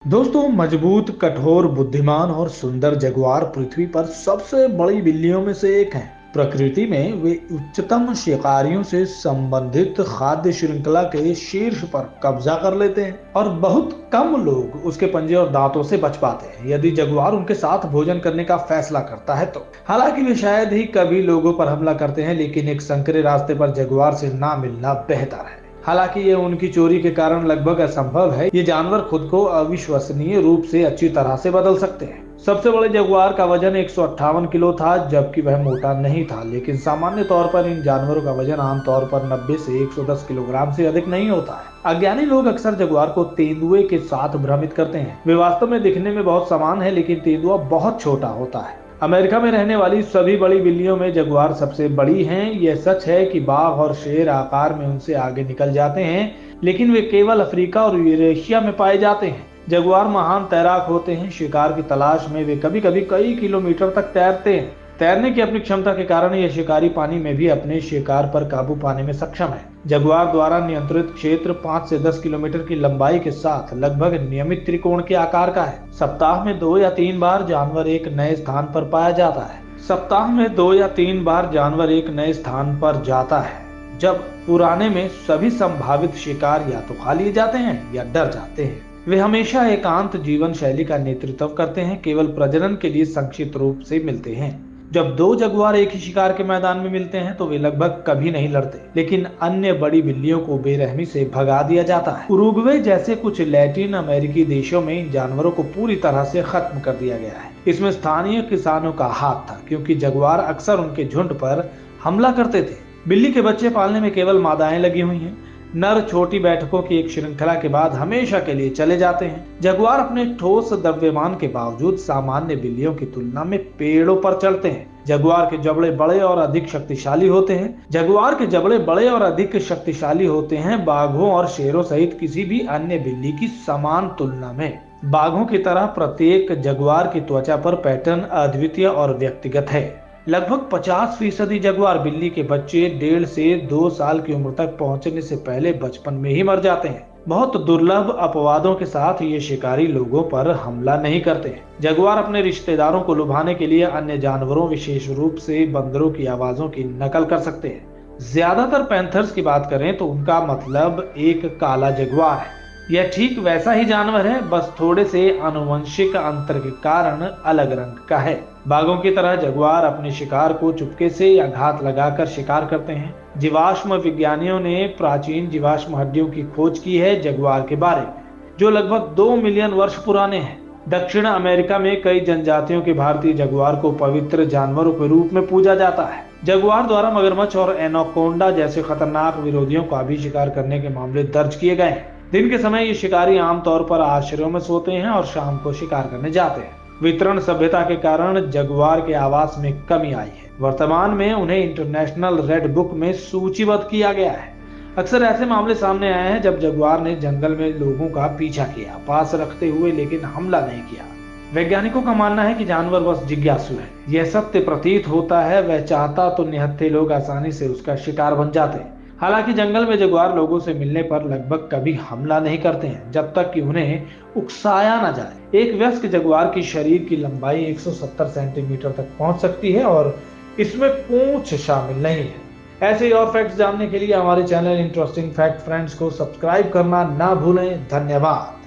दोस्तों, मजबूत, कठोर, बुद्धिमान और सुंदर जगुआर पृथ्वी पर सबसे बड़ी बिल्लियों में से एक है। प्रकृति में वे उच्चतम शिकारियों से संबंधित खाद्य श्रृंखला के शीर्ष पर कब्जा कर लेते हैं और बहुत कम लोग उसके पंजे और दांतों से बच पाते हैं यदि जगुआर उनके साथ भोजन करने का फैसला करता है तो। हालांकि वे शायद ही कभी लोगों पर हमला करते हैं, लेकिन एक संकरे रास्ते पर जगुआर से ना मिलना बेहतर है। हालांकि ये उनकी चोरी के कारण लगभग असंभव है। ये जानवर खुद को अविश्वसनीय रूप से अच्छी तरह से बदल सकते हैं। सबसे बड़े जगुआर का वजन 158 किलो था, जबकि वह मोटा नहीं था, लेकिन सामान्य तौर पर इन जानवरों का वजन आमतौर पर 90 से 110 किलोग्राम से अधिक नहीं होता है। अज्ञानी लोग अक्सर जगुआर को तेंदुए के साथ भ्रमित करते हैं। वे वास्तव में दिखने में बहुत समान है, लेकिन तेंदुआ बहुत छोटा होता है। अमेरिका में रहने वाली सभी बड़ी बिल्लियों में जगुआर सबसे बड़ी हैं। यह सच है कि बाघ और शेर आकार में उनसे आगे निकल जाते हैं, लेकिन वे केवल अफ्रीका और यूरेशिया में पाए जाते हैं। जगुआर महान तैराक होते हैं। शिकार की तलाश में वे कभी कभी कई किलोमीटर तक तैरते हैं। तैरने की अपनी क्षमता के कारण यह शिकारी पानी में भी अपने शिकार पर काबू पाने में सक्षम है। जगुआर द्वारा नियंत्रित क्षेत्र 5 से 10 किलोमीटर की लंबाई के साथ लगभग नियमित त्रिकोण के आकार का है। सप्ताह में 2 या 3 बार जानवर एक नए स्थान पर पाया जाता है। सप्ताह में 2 या 3 बार जानवर एक नए स्थान पर जाता है, जब पुराने में सभी संभावित शिकार या तो खा लिए जाते हैं या डर जाते हैं। वे हमेशा एकांत जीवन शैली का नेतृत्व करते हैं, केवल प्रजनन के लिए संक्षिप्त रूप से मिलते हैं। जब 2 जगुआर एक ही शिकार के मैदान में मिलते हैं तो वे लगभग कभी नहीं लड़ते, लेकिन अन्य बड़ी बिल्लियों को बेरहमी से भगा दिया जाता है। उरुग्वे जैसे कुछ लैटिन अमेरिकी देशों में इन जानवरों को पूरी तरह से खत्म कर दिया गया है। इसमें स्थानीय किसानों का हाथ था, क्योंकि जगुआर अक्सर उनके झुंड पर हमला करते थे। बिल्ली के बच्चे पालने में केवल मादाएं लगी हुई हैं। नर छोटी बैठकों की एक श्रृंखला के बाद हमेशा के लिए चले जाते हैं। जगुआर अपने ठोस द्रव्यमान के बावजूद सामान्य बिल्लियों की तुलना में पेड़ों पर चढ़ते हैं। जगुआर के जबड़े बड़े और अधिक शक्तिशाली होते हैं। बाघों और शेरों सहित किसी भी अन्य बिल्ली की समान तुलना में। बाघों की तरह प्रत्येक जगुआर की त्वचा पर पैटर्न अद्वितीय और व्यक्तिगत है। लगभग 50% जगुआर बिल्ली के बच्चे 1.5 से 2 साल की उम्र तक पहुंचने से पहले बचपन में ही मर जाते हैं। बहुत दुर्लभ अपवादों के साथ ये शिकारी लोगों पर हमला नहीं करते। जगुआर अपने रिश्तेदारों को लुभाने के लिए अन्य जानवरों, विशेष रूप से बंदरों की आवाजों की नकल कर सकते हैं। ज्यादातर पैंथर्स की बात करें तो उनका मतलब एक काला जगुआर है। यह ठीक वैसा ही जानवर है, बस थोड़े से आनुवंशिक अंतर के कारण अलग रंग का है। बाघों की तरह जगुआर अपने शिकार को चुपके से या घात लगाकर शिकार करते हैं। जीवाश्म विज्ञानियों ने प्राचीन जीवाश्म हड्डियों की खोज की है जगुआर के बारे में, जो लगभग 2 मिलियन वर्ष पुराने हैं। दक्षिण अमेरिका में कई जनजातियों के भारतीय जगुआर को पवित्र जानवरों के रूप में पूजा जाता है। जगुआर द्वारा मगरमच्छ और एनाकोंडा जैसे खतरनाक विरोधियों का भी शिकार करने के मामले दर्ज किए गए हैं। दिन के समय ये शिकारी आमतौर पर आश्रयों में सोते हैं और शाम को शिकार करने जाते हैं। वितरण सभ्यता के कारण जगुआर के आवास में कमी आई है। वर्तमान में उन्हें इंटरनेशनल रेड बुक में सूचीबद्ध किया गया है। अक्सर ऐसे मामले सामने आए हैं जब जगुआर ने जंगल में लोगों का पीछा किया, पास रखते हुए, लेकिन हमला नहीं किया। वैज्ञानिकों का मानना है कि जानवर बस जिज्ञासु है। यह सत्य प्रतीत होता है। वह चाहता तो निहत्थे लोग आसानी से उसका शिकार बन जाते। हालांकि जंगल में जगुआर लोगों से मिलने पर लगभग कभी हमला नहीं करते हैं, जब तक कि उन्हें उकसाया न जाए। एक वयस्क जगुआर की शरीर की लंबाई 170 सेंटीमीटर तक पहुंच सकती है और इसमें पूंछ शामिल नहीं है। ऐसे ही और फैक्ट्स जानने के लिए हमारे चैनल इंटरेस्टिंग फैक्ट फ्रेंड्स को सब्सक्राइब करना ना भूलें। धन्यवाद।